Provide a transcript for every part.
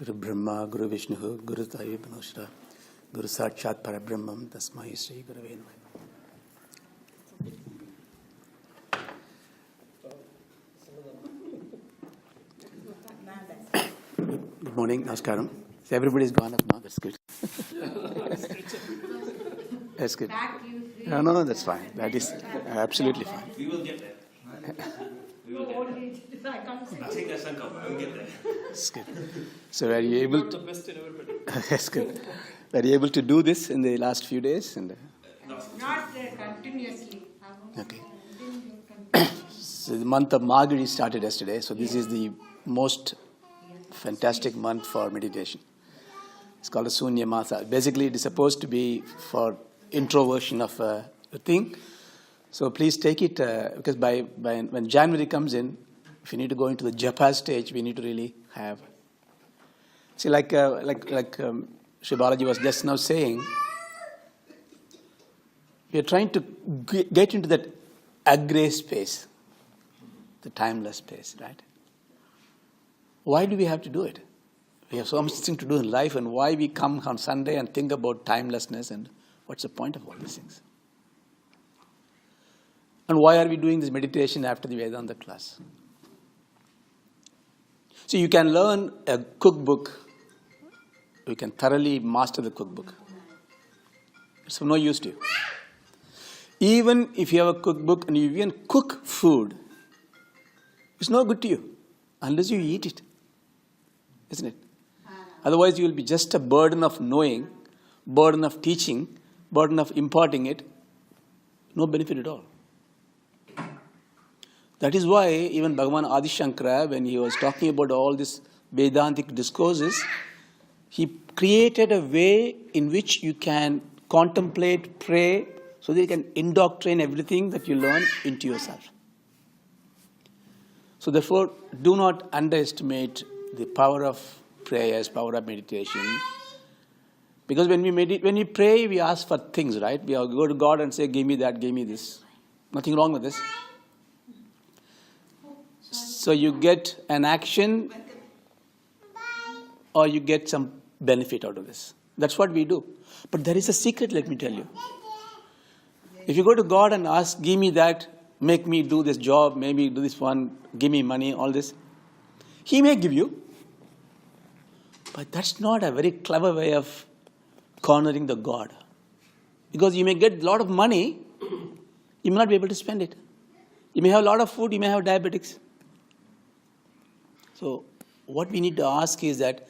Guru Brahma, Guru Vishnu, Guru Tayo Banoshra, Guru Sakshat Parabrahmam, Tasmai Sri Gurave Namaha. Good morning, Namaskaram. So everybody's gone up now, that's good. That's good. No, that's fine. That is absolutely fine. We will get there. We will get there. Nothing has sunk up. We will get there. That's good. So are you able to... the best in everybody. That's good. Were you able to do this in the last few days? Not continuously. Okay. So the month of Margazhi started yesterday. So this is the most fantastic month for meditation. It's called a Sunya Masa. Basically, it is supposed to be for introversion of a thing. So please take it because when January comes in, if you need to go into the japa stage, we need to really have. See, like Sri Balaji was just now saying, we are trying to get into that agre space, the timeless space, right? Why do we have to do it? We have so much thing to do in life, and why we come on Sunday and think about timelessness, and what's the point of all these things? And why are we doing this meditation after the Vedanta class? So you can learn a cookbook, you can thoroughly master the cookbook. It's of no use to you. Even if you have a cookbook and you even cook food, it's no good to you unless you eat it, isn't it? Otherwise you will be just a burden of knowing, burden of teaching, burden of imparting it, no benefit at all. That is why even Bhagavan Adi Shankara, when he was talking about all these Vedantic discourses, he created a way in which you can contemplate, pray, so that you can indoctrinate everything that you learn into yourself. So therefore, do not underestimate the power of prayers, power of meditation. Because when we pray, we ask for things, right? We go to God and say, give me that, give me this. Nothing wrong with this. So you get an action or you get some benefit out of this. That's what we do. But there is a secret, let me tell you. If you go to God and ask, give me that, make me do this job, maybe do this one, give me money, all this, He may give you. But that's not a very clever way of cornering the God. Because you may get a lot of money, you may not be able to spend it. You may have a lot of food, you may have diabetics. So what we need to ask is that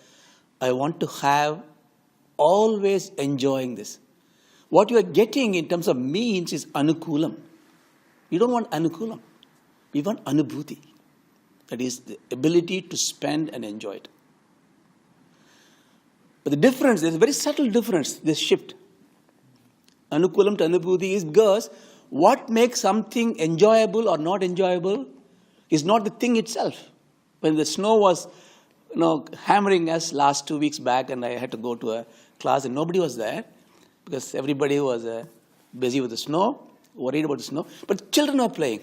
I want to have always enjoying this. What you are getting in terms of means is anukulam. You don't want anukulam. We want anubhuti. That is the ability to spend and enjoy it. But the difference, there's a very subtle difference, this shift. Anukulam to anubhuti is because what makes something enjoyable or not enjoyable is not the thing itself. When the snow was hammering us last 2 weeks back and I had to go to a class and nobody was there because everybody was busy with the snow, worried about the snow, but children were playing.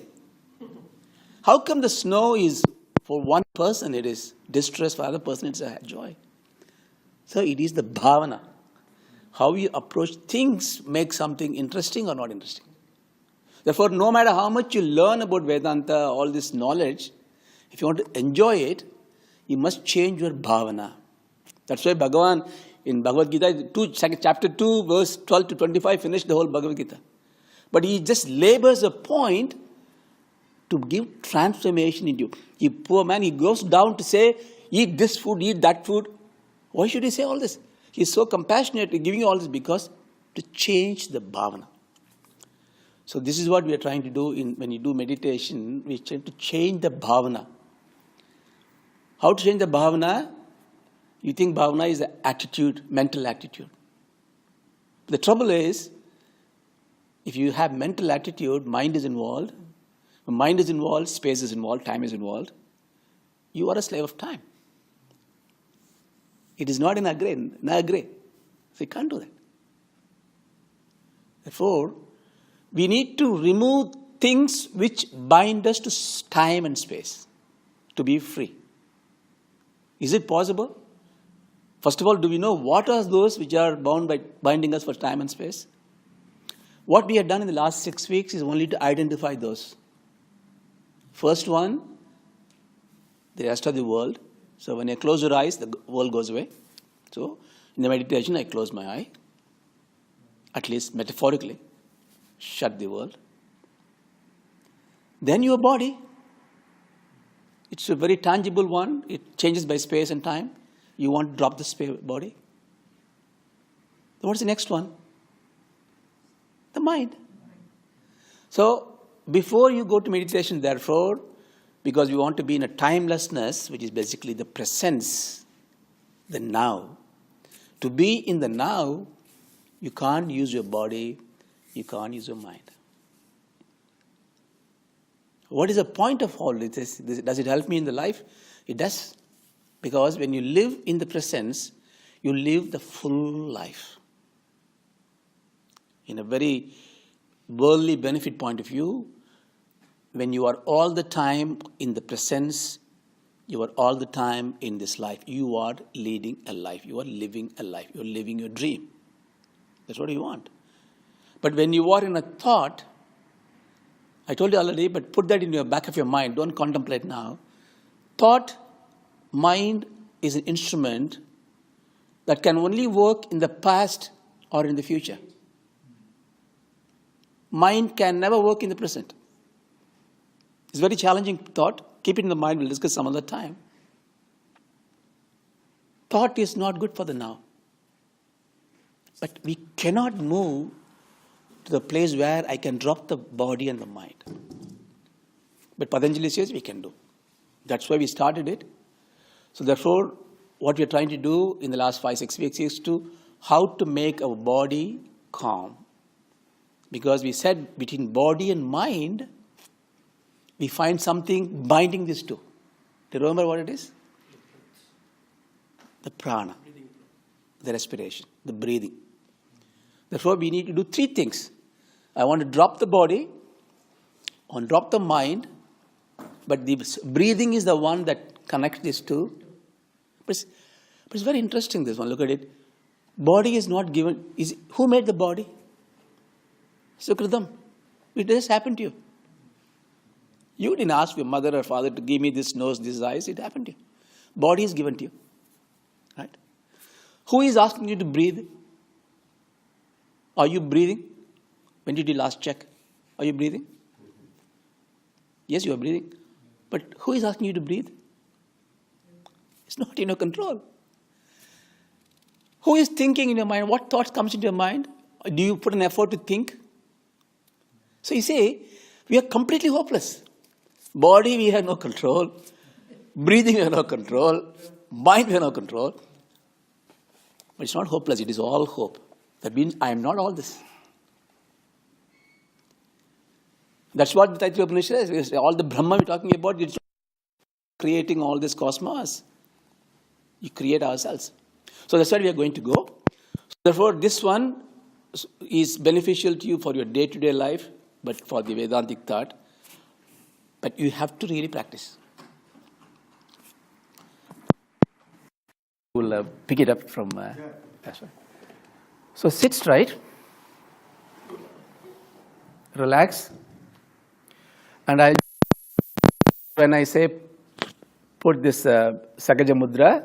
How come the snow is, for one person it is distress, for other person it's a joy? So it is the bhavana. How you approach things makes something interesting or not interesting. Therefore, no matter how much you learn about Vedanta, all this knowledge, if you want to enjoy it, you must change your bhavana. That's why Bhagavan in Bhagavad Gita, chapter 2, verse 12 to 25, finished the whole Bhagavad Gita. But he just labors a point to give transformation in you. You poor man, he goes down to say, eat this food, eat that food. Why should he say all this? He is so compassionate in giving you all this because to change the bhavana. So this is what we are trying to do when you do meditation. We try to change the bhavana. How to change the bhavana? You think bhavana is an attitude, mental attitude. The trouble is, if you have mental attitude, mind is involved. When mind is involved, space is involved, time is involved. You are a slave of time. It is not in agre. So you can't do that. Therefore, we need to remove things which bind us to time and space to be free. Is it possible? First of all, do we know what are those which are binding us for time and space? What we have done in the last 6 weeks is only to identify those. First one, the rest of the world. So when I close your eyes, the world goes away. So in the meditation, I close my eye, at least metaphorically, shut the world. Then your body. It's a very tangible one. It changes by space and time. You want to drop the body. Then what's the next one? The mind. So before you go to meditation, therefore, because we want to be in a timelessness, which is basically the presence, the now. To be in the now, you can't use your body, you can't use your mind. What is the point of all this? Does it help me in the life? It does. Because when you live in the presence, you live the full life. In a very worldly benefit point of view, when you are all the time in the presence, you are all the time in this life. You are leading a life. You are living a life. You are living your dream. That's what you want. But when you are in a thought, I told you already, but put that in your back of your mind. Don't contemplate now. Thought, mind is an instrument that can only work in the past or in the future. Mind can never work in the present. It's a very challenging thought. Keep it in the mind. We'll discuss some other time. Thought is not good for the now. But we cannot move to the place where I can drop the body and the mind. But Patanjali says we can do. That's why we started it. So therefore, what we are trying to do in the last 5-6 weeks is to how to make our body calm. Because we said between body and mind, we find something binding these two. Do you remember what it is? The prana, the respiration, the breathing. Therefore, we need to do 3 things. I want to drop the body, I want to drop the mind, but the breathing is the one that connects these two. But it's very interesting, this one. Look at it. Body is not given. Who made the body? Sukridam. It just happened to you. You didn't ask your mother or father to give me this nose, these eyes. It happened to you. Body is given to you. Right? Who is asking you to breathe? Are you breathing? When did you last check? Are you breathing? Yes, you are breathing. But who is asking you to breathe? It's not in your control. Who is thinking in your mind? What thoughts comes into your mind? Do you put an effort to think? So you say, we are completely hopeless. Body, we have no control. Breathing, we have no control. Mind, we have no control. But it's not hopeless. It is all hope. That means I am not all this. That's what the Taittiriya Upanishad is. All the Brahma we're talking about, it's creating all this cosmos. You create ourselves. So that's where we are going to go. So therefore, this one is beneficial to you for your day-to-day life, but for the Vedantic thought. But you have to really practice. We'll pick it up from that's right. So sit straight, relax, and when I say put this Sakaja Mudra,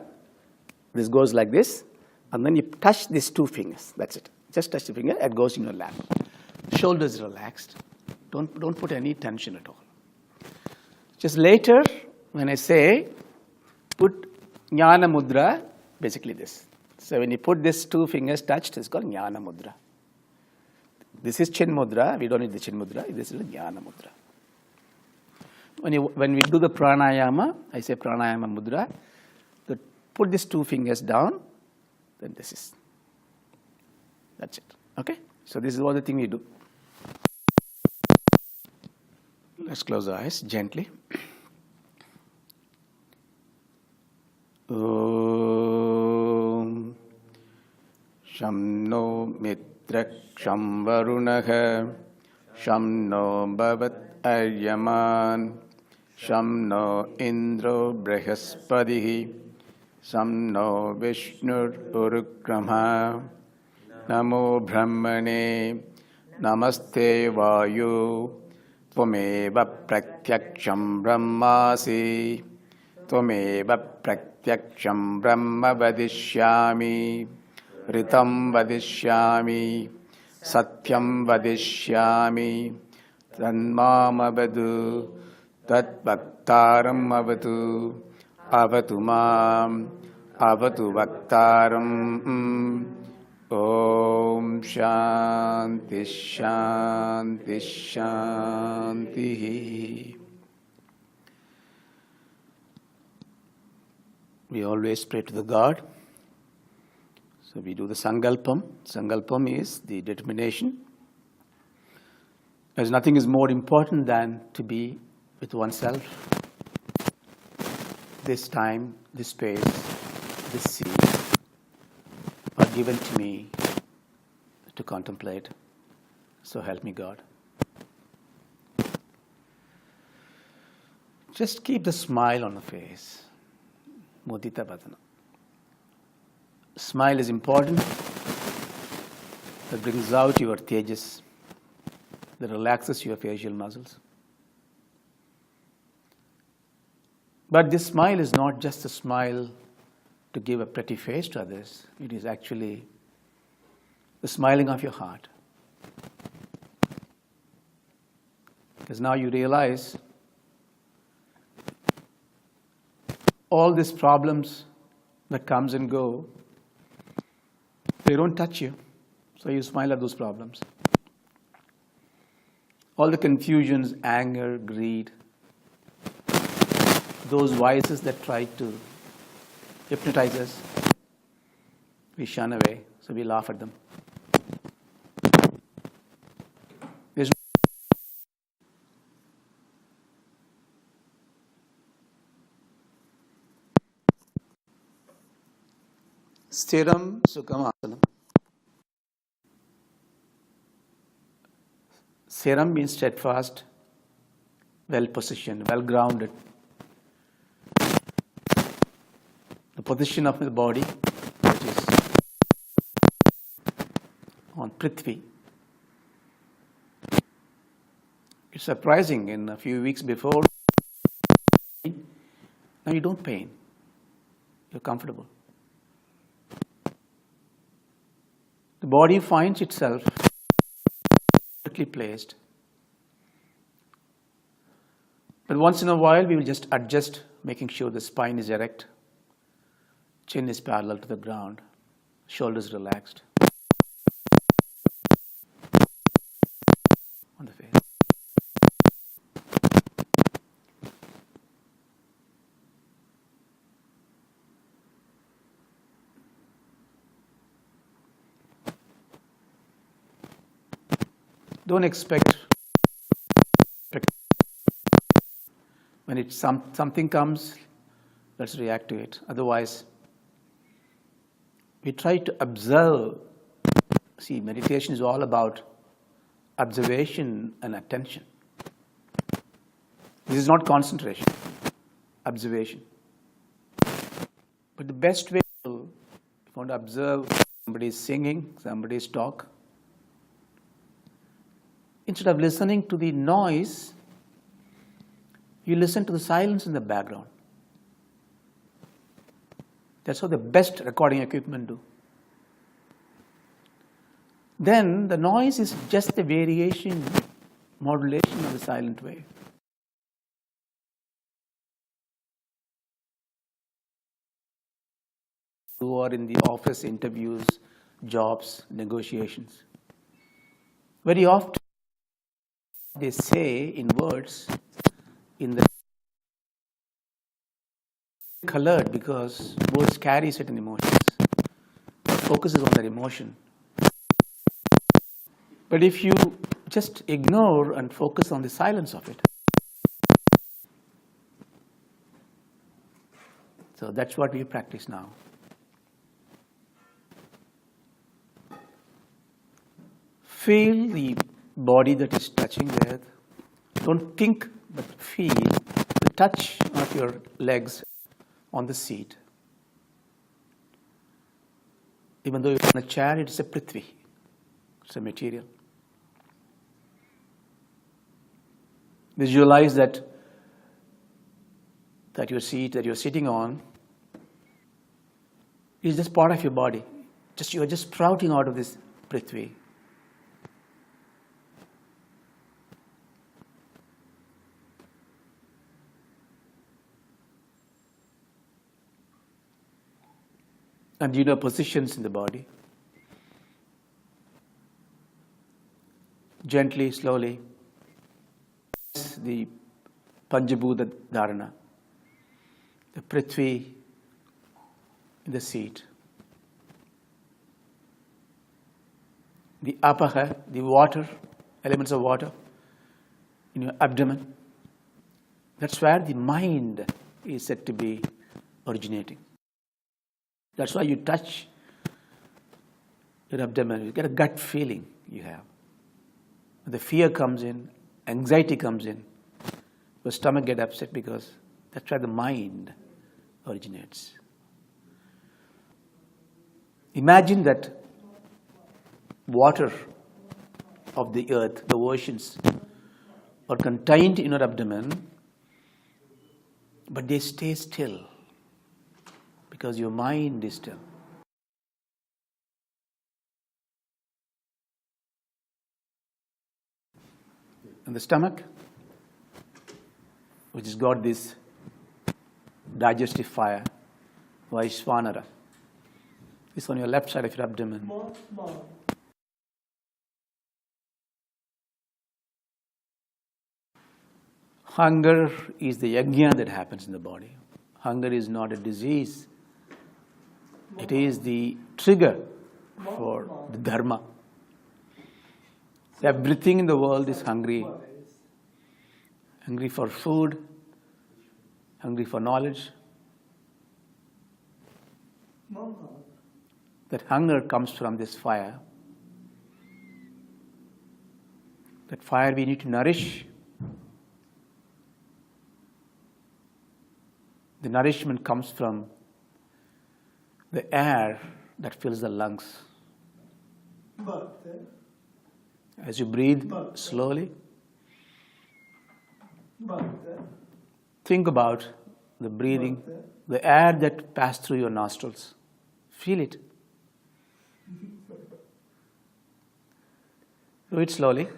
this goes like this, and then you touch these 2 fingers. That's it. Just touch the finger, it goes in your lap. Shoulders relaxed. Don't put any tension at all. Just later, when I say put Jnana Mudra, basically this. So when you put these 2 fingers touched, it's called Jnana Mudra. This is Chin Mudra. We don't need the Chin Mudra. This is the Jnana Mudra. When we do the pranayama, I say pranayama mudra. Put these 2 fingers down. Then this is. That's it. Okay. So this is all the thing we do. Let's close our eyes gently. Om Sham no Mitra Sham Varunaha Sham no Bhavat Aryaman Sham no Indro Brahaspadihi Sam no Vishnur Urukrama Namo Brahmane Namaste Vayu Tvameva Pratyaksham Brahmasi Tvameva Pratyaksham Brahma Vadishyami Ritam Vadishyami Satyam Vadishyami Tanmamavadu Tat Bhaktaram Avatu Avatu Mam Avatu Bhaktaram Om Shanti Shanti Shanti. We always pray to the God. So we do the Sankalpam. Sankalpam is the determination. As nothing is more important than to be with oneself. This time, this space, this seed are given to me to contemplate. So help me God. Just keep the smile on the face. Mudita Vadana. Smile is important. That brings out your tejas. That relaxes your facial muscles. But this smile is not just a smile to give a pretty face to others. It is actually the smiling of your heart. Because now you realize all these problems that comes and go, they don't touch you. So you smile at those problems. All the confusions, anger, greed, those vices that try to hypnotize us, we shun away, so we laugh at them. There's Sthiram Sukham Asanam. Sthiram means steadfast, well positioned, well grounded. The position of the body, which is on Prithvi. It's surprising, in a few weeks before, now you don't pain. You're comfortable. The body finds itself perfectly placed. But once in a while, we will just adjust, making sure the spine is erect. Chin is parallel to the ground, shoulders relaxed on the face. Don't expect when something comes, let's react to it. Otherwise, we try to observe. See, meditation is all about observation and attention. This is not concentration, observation. But the best way if you want to observe, somebody is singing, somebody is talking, instead of listening to the noise, you listen to the silence in the background. That's how the best recording equipment do. Then the noise is just a variation, modulation of the silent wave. Who are in the office interviews, jobs, negotiations. Very often they say in words, in the colored because words carry certain emotions. Focuses on their emotion. But if you just ignore and focus on the silence of it, so that's what we practice now. Feel the body that is touching the earth. Don't think, but feel the touch of your legs on the seat. Even though you're on a chair, it's a prithvi. It's a material. Visualize that your seat that you're sitting on is just part of your body. You're just sprouting out of this prithvi. And you know positions in the body. Gently, slowly, the Panchabhuta Dharana, the Prithvi in the seat, the Apaha, the water, elements of water in your abdomen. That's where the mind is said to be originating. That's why you touch your abdomen, you get a gut feeling you have. The fear comes in, anxiety comes in, your stomach gets upset because that's where the mind originates. Imagine that water of the earth, the oceans, are contained in your abdomen, but they stay still because your mind is still. And the stomach, which has got this digestive fire, Vaishvanara, is on your left side of your abdomen. Hunger is the yajna that happens in the body. Hunger is not a disease. It is the trigger for the dharma. Everything in the world is hungry. Hungry for food, hungry for knowledge. That hunger comes from this fire. That fire we need to nourish. The nourishment comes from the air that fills the lungs. As you breathe slowly, think about the breathing, the air that passes through your nostrils. Feel it. Do it slowly.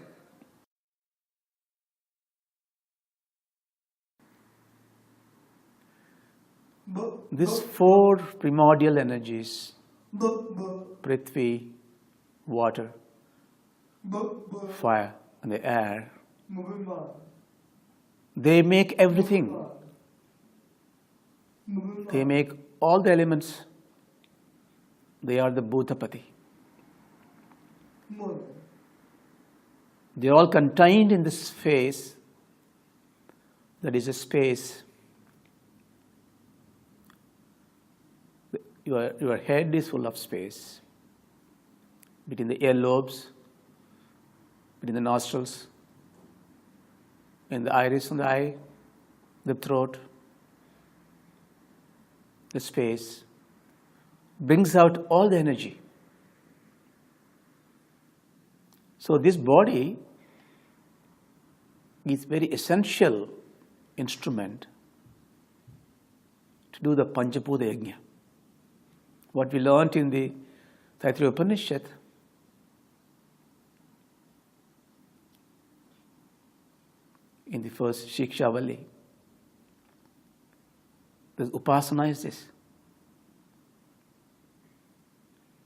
These four primordial energies, Prithvi, water, fire, and the air, they make everything. They make all the elements. They are the Bhutapati. They are all contained in this space that is a space. Your head is full of space between the earlobes, between the nostrils, and the iris and the eye, the throat. The space brings out all the energy. So this body is very essential instrument to do the Panchabhuta Yajna. What we learnt in the Taittiriya Upanishad in the first Shikshavali, the Upasana is this.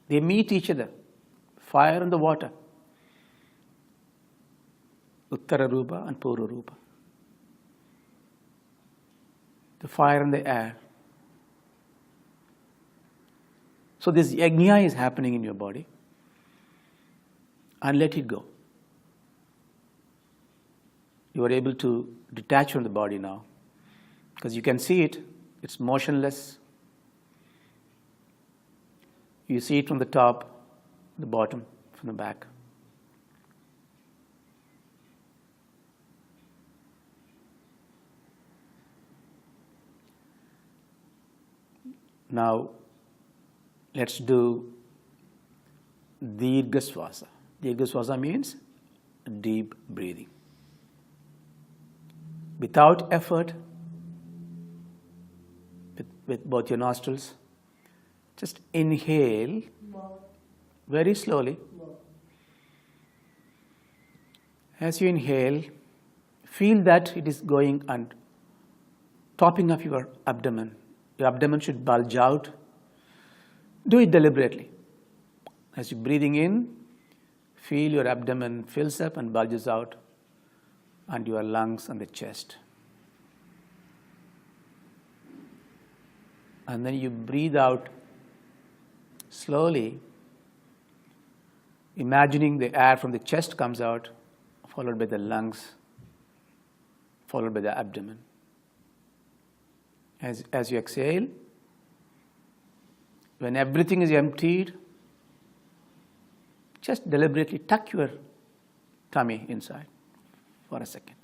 They meet each other, fire and the water, Uttara Rupa and Purva Rupa. The fire and the air. So this yajna is happening in your body, and let it go. You are able to detach from the body now because you can see it. It's motionless. You see it from the top, the bottom, from the back. Now, let's do Dirghaswasa. Dirghaswasa means deep breathing. Without effort, with both your nostrils, just inhale very slowly. As you inhale, feel that it is going and topping of your abdomen. Your abdomen should bulge out. Do it deliberately. As you're breathing in, feel your abdomen fills up and bulges out, and your lungs and the chest. And then you breathe out slowly, imagining the air from the chest comes out, followed by the lungs, followed by the abdomen. As you exhale, when everything is emptied, just deliberately tuck your tummy inside for a second.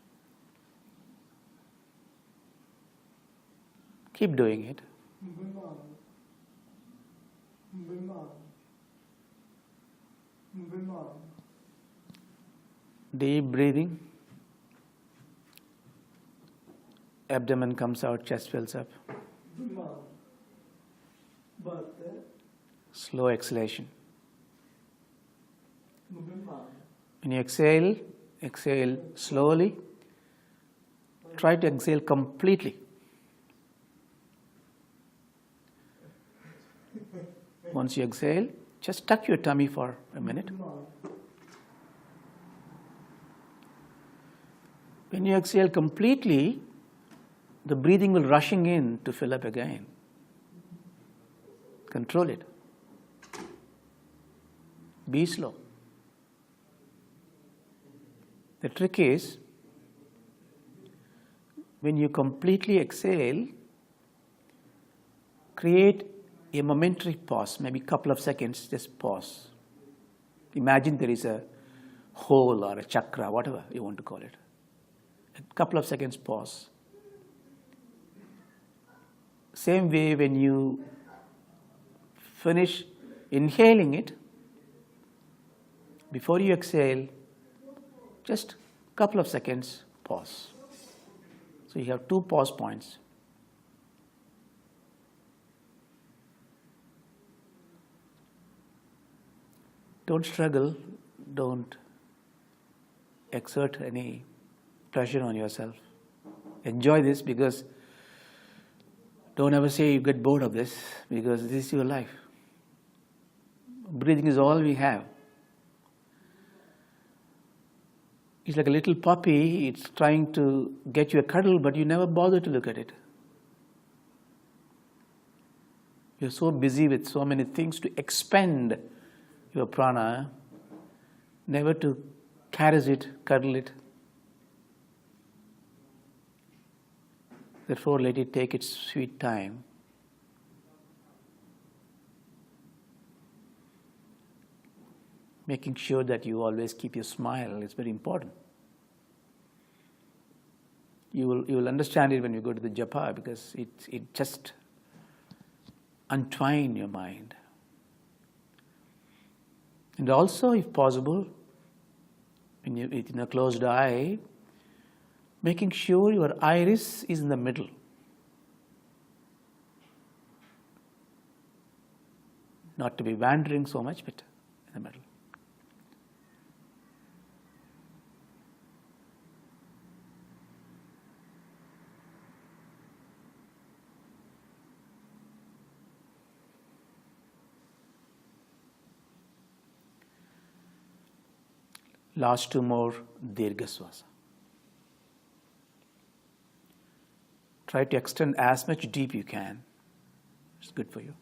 Keep doing it. Deep breathing. Abdomen comes out, chest fills up. Slow exhalation. When you exhale, exhale slowly. Try to exhale completely. Once you exhale, just tuck your tummy for a minute. When you exhale completely, the breathing will rushing in to fill up again. Control it. Be slow. The trick is, when you completely exhale, create a momentary pause, maybe a couple of seconds, just pause. Imagine there is a hole or a chakra, whatever you want to call it. A couple of seconds pause. Same way, when you finish inhaling it, before you exhale, just a couple of seconds pause. So you have 2 pause points. Don't struggle, don't exert any pressure on yourself. Enjoy this, because don't ever say you get bored of this, because this is your life. Breathing is all we have. It's like a little puppy, it's trying to get you a cuddle, but you never bother to look at it. You're so busy with so many things to expend your prana, never to caress it, cuddle it. Therefore, let it take its sweet time. Making sure that you always keep your smile is very important. You will understand it when you go to the japa, because it just untwine your mind. And also, if possible, when you in a closed eye, making sure your iris is in the middle. Not to be wandering so much, but in the middle. Last 2 more Dirghaswasa. Try to extend as much deep you can. It's good for you.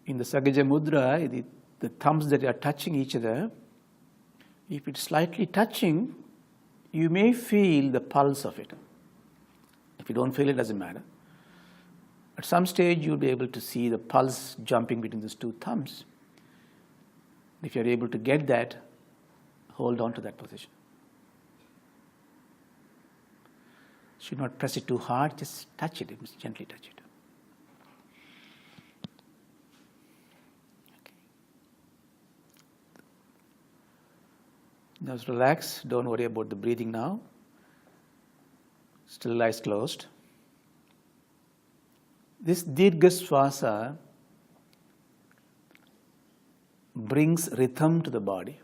In the Sagaja Mudra, the thumbs that are touching each other, if it's slightly touching, you may feel the pulse of it. If you don't feel it, doesn't matter. At some stage, you'll be able to see the pulse jumping between those 2 thumbs. If you're able to get that, Hold on to that position. Should not press it too hard, just touch it, just gently touch it. Okay. Now relax, don't worry about the breathing now. Still eyes closed. This Dirgha Swasa brings rhythm to the body.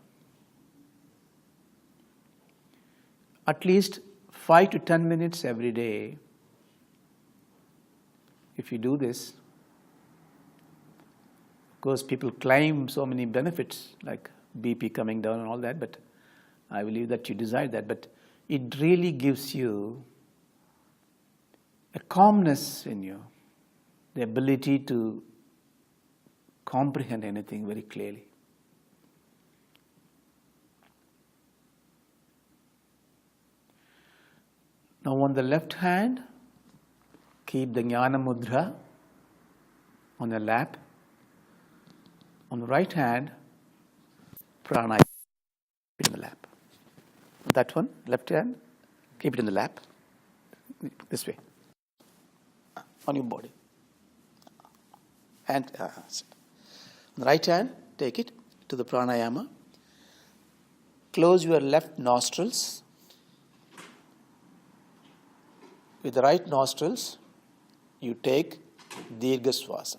At least 5 to 10 minutes every day. If you do this, of course, people claim so many benefits like BP coming down and all that, but I believe that you desire that. But it really gives you a calmness in you, the ability to comprehend anything very clearly. Now on the left hand, keep the Jnana Mudra on your lap. On the right hand, Pranayama, keep it in the lap. That one, left hand, keep it in the lap. This way, on your body. And on the right hand, take it to the pranayama. Close your left nostrils. With the right nostrils, you take Dirgha Swasa.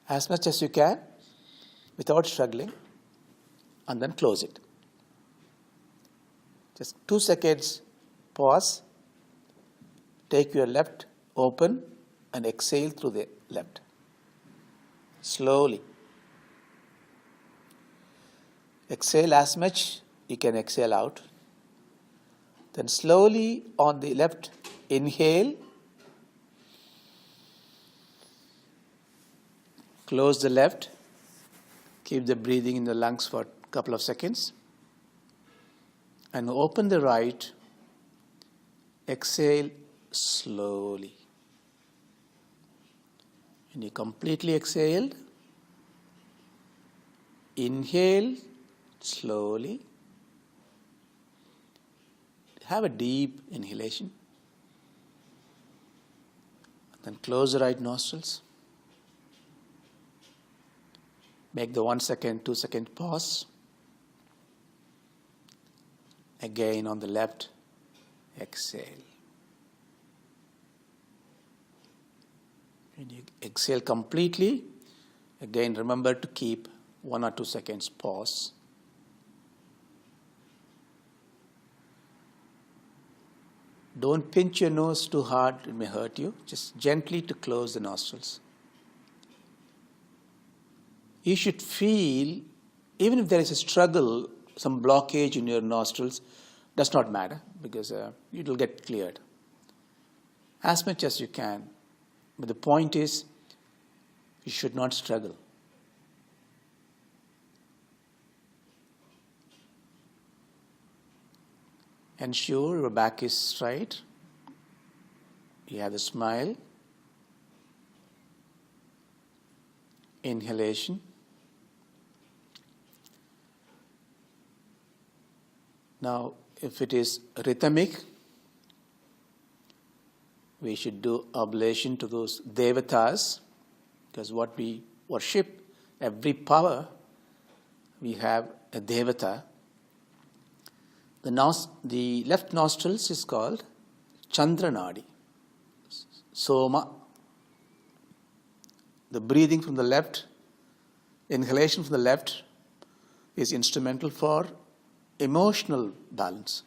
As much as you can, without struggling, and then close it. Just 2 seconds, pause, take your left open and exhale through the left. Slowly. Exhale as much you can exhale out. Then slowly on the left, inhale. Close the left. Keep the breathing in the lungs for a couple of seconds. And open the right. Exhale slowly. When you completely exhaled, inhale slowly. Have a deep inhalation. Then close the right nostrils. Make the 1 second, 2 second pause. Again on the left, exhale. When you exhale completely, again remember to keep 1 or 2 seconds pause. Don't pinch your nose too hard, it may hurt you. Just gently to close the nostrils. You should feel, even if there is a struggle, some blockage in your nostrils, does not matter because it will get cleared. As much as you can. But the point is, you should not struggle. Ensure your back is straight. You have a smile. Inhalation. Now, if it is rhythmic, we should do oblation to those devatas, because what we worship, every power, we have a devata. The left nostrils is called Chandranadi, Soma. The breathing from the left, inhalation from the left is instrumental for emotional balance,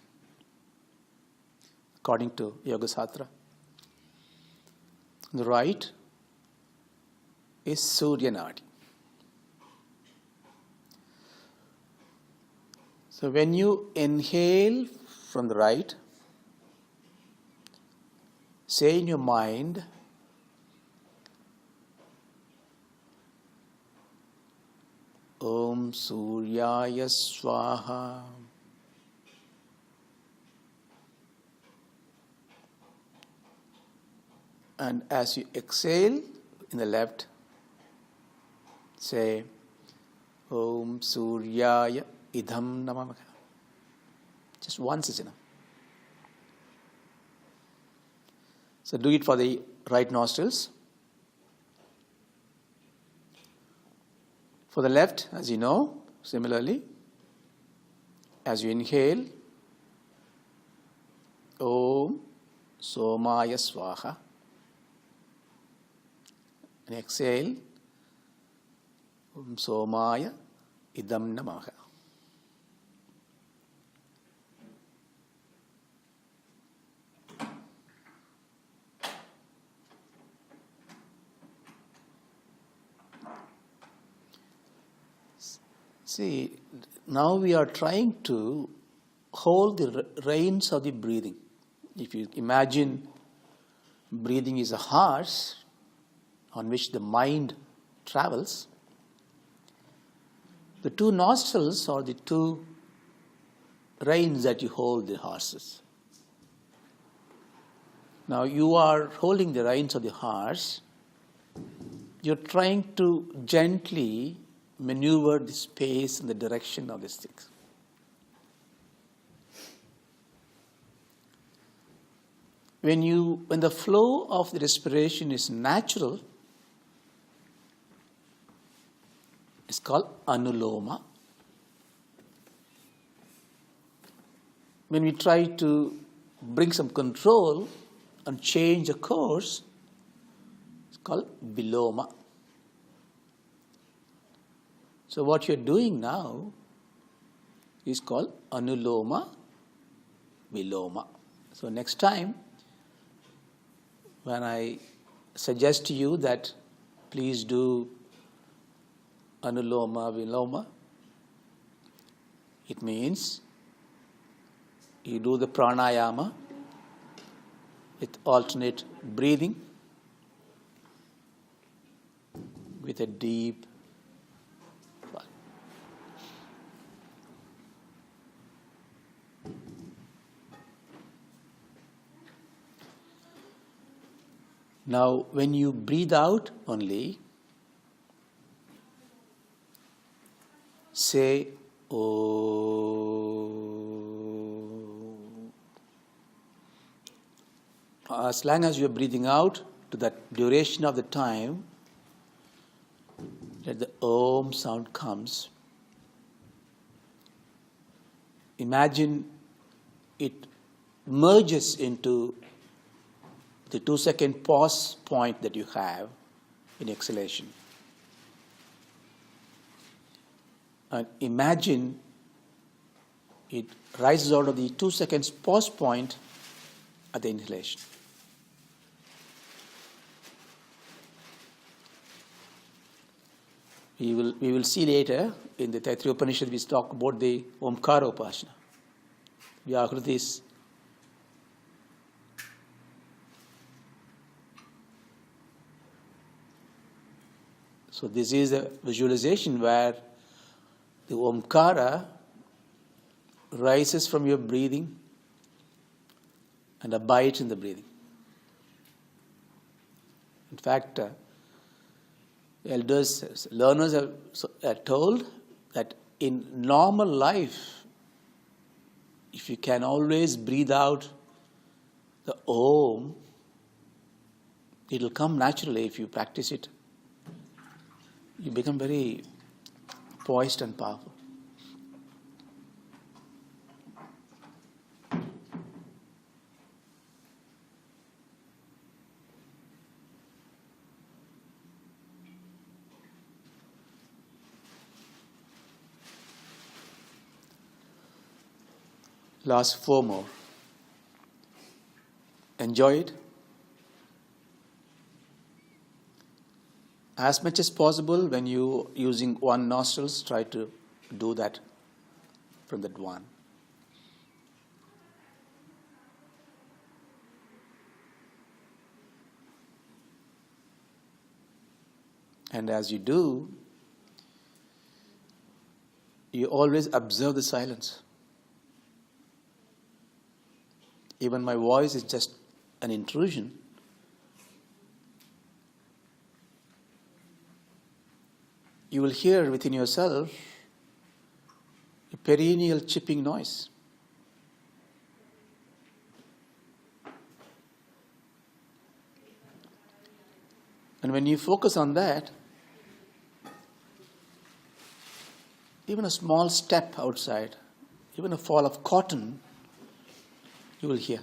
according to Yoga Sastra. The right is Surya Nadi. So when you inhale from the right, say in your mind, Om Suryaya Swaha. And as you exhale in the left, say Om Suryaya Idham Namah. Just once is enough. So do it for the right nostrils. For the left, as you know, similarly, as you inhale, Om Somaya Swaha. And exhale, Om Somaya Idam Namaha. See, now we are trying to hold the reins of the breathing. If you imagine breathing is a horse on which the mind travels, the two nostrils are the two reins that you hold the horses. Now you are holding the reins of the horse. You're trying to gently maneuver the space and the direction of these things. When the flow of the respiration is natural, it's called anuloma. When we try to bring some control and change the course, it's called viloma. So what you're doing now is called anuloma viloma. So next time, when I suggest to you that please do anuloma viloma, it means you do the pranayama with alternate breathing with a deep fall. Now, when you breathe out only, say Oh. As long as you are breathing out to that duration of the time that the Om sound comes, imagine it merges into the 2-second pause point that you have in exhalation. And imagine it rises out of the 2 seconds pause point at the inhalation. We will see later in the Taittiriya Upanishad we talk about the Omkara Upasana. Vyakritis. So this is a visualization where the Omkara rises from your breathing and abides in the breathing. In fact, elders, learners are told that in normal life, if you can always breathe out the Om, it will come naturally if you practice it. You become very poised and powerful. Last 4 more. Enjoy it. As much as possible, when you using one nostrils, try to do that from that one. And as you do, you always observe the silence. Even my voice is just an intrusion. you will hear within yourself a perennial chipping noise. And when you focus on that, even a small step outside, even a fall of cotton, you will hear.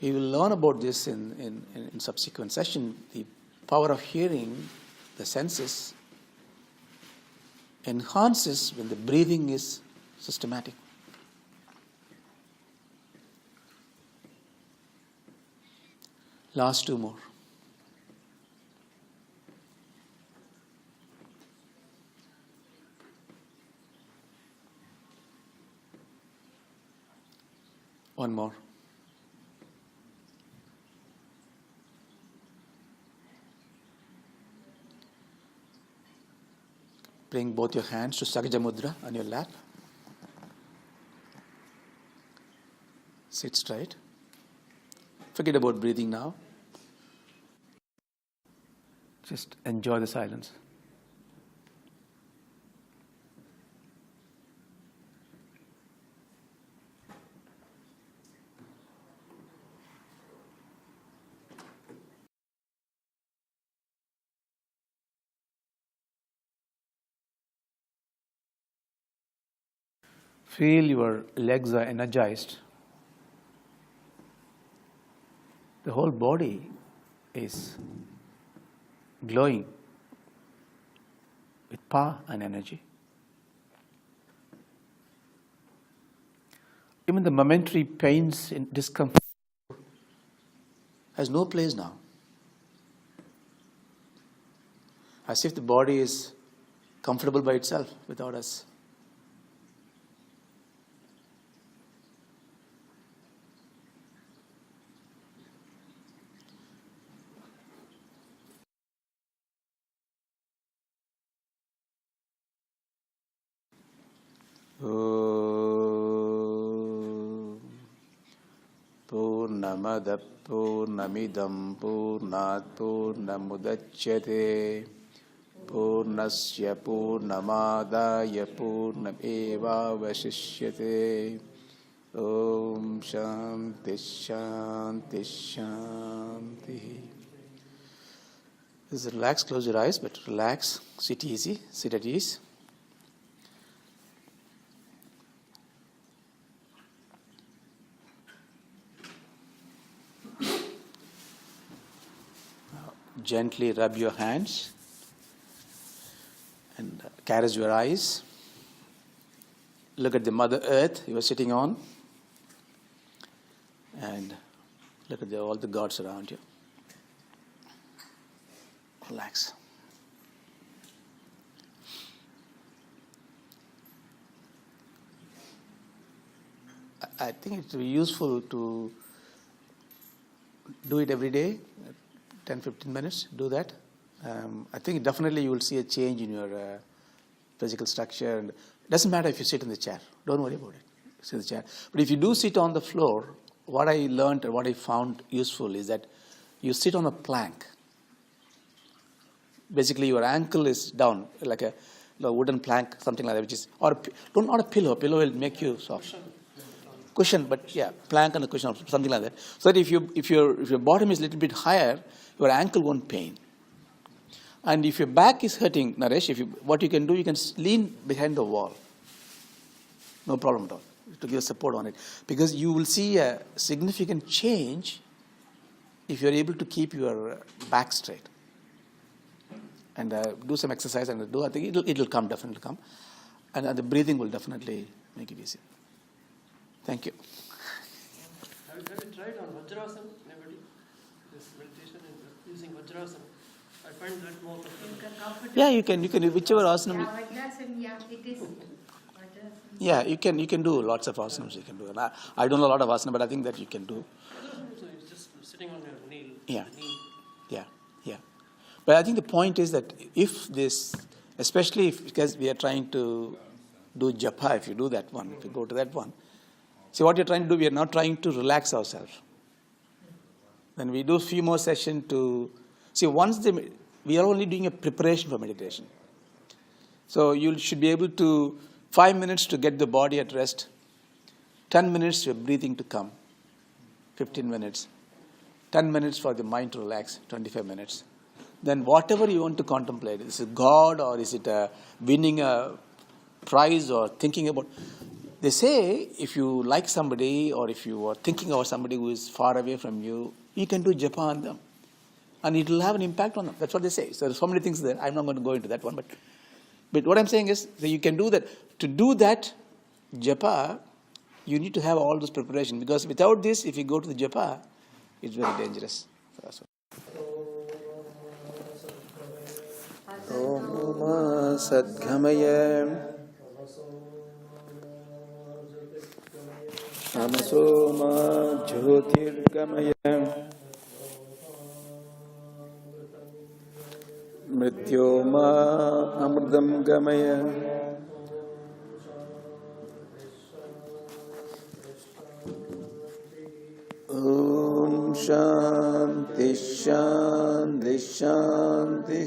We will learn about this in subsequent session. The power of hearing, the senses, enhances when the breathing is systematic. Last two more. One more. Bring both your hands to Sagaja Mudra on your lap. Sit straight. Forget about breathing now. Just enjoy the silence. Feel your legs are energized. The whole body is glowing with power and energy. Even the momentary pains and discomfort has no place now. As if the body is comfortable by itself without us. Purnamada Purnamidam Purnat Purnamudachyate Purnasya Purnamadaya Purnameva Vasishyate. Om Shanti Shanti Shanti. Just relax, close your eyes, but relax, sit easy, sit at ease. Gently rub your hands and caress your eyes. Look at the Mother Earth you are sitting on and look at all the gods around you. Relax. I think it will be useful to do it every day. 10-15 minutes, do that. I think definitely you will see a change in your physical structure. And it doesn't matter if you sit in the chair. Don't worry about it. Sit in the chair. But if you do sit on the floor, what I learned and what I found useful is that you sit on a plank. Basically, your ankle is down, like a wooden plank, something like that, which is, or not a pillow. A pillow will make you soft. Cushion, but yeah, plank and a cushion, something like that. So that if your bottom is a little bit higher, your ankle won't pain. And if your back is hurting, Naresh, what you can do, you can lean behind the wall. No problem at all, to give support on it. Because you will see a significant change if you're able to keep your back straight. And do some exercise and I think it'll come, definitely come. And the breathing will definitely make it easier. Thank you. Have you tried on Vajrasana? Anybody? This meditation and using Vajrasana. I find that more comfortable. Yeah, you can whichever asana. Yeah, Vajrasana, yeah, it is. Vajrasana. Yeah, you can do lots of asanas. You can do. And I don't know a lot of asana, but I think that you can do. So it's just sitting on your knee. Yeah. Knee. Yeah. But I think the point is that if this, especially because we are trying to do japa, if you do that one, if you go to that one. See, what you're trying to do, we are not trying to relax ourselves. Then we do a few more sessions to see. We are only doing a preparation for meditation. So you should be able to 5 minutes to get the body at rest, 10 minutes for breathing to come, 15 minutes, 10 minutes for the mind to relax, 25 minutes. Then whatever you want to contemplate, is it God or is it winning a prize or thinking about. They say if you like somebody or if you are thinking about somebody who is far away from you, you can do japa on them. And it will have an impact on them. That's what they say. So there's so many things there. I'm not going to go into that one. But what I'm saying is that you can do that. To do that japa, you need to have all those preparation. Because without this, if you go to the japa, it's very dangerous. Om Sadghamaya Tamasoma Jyotirgamaya Mrityoma Amrdam Gamaya Om Shanti Shanti Shanti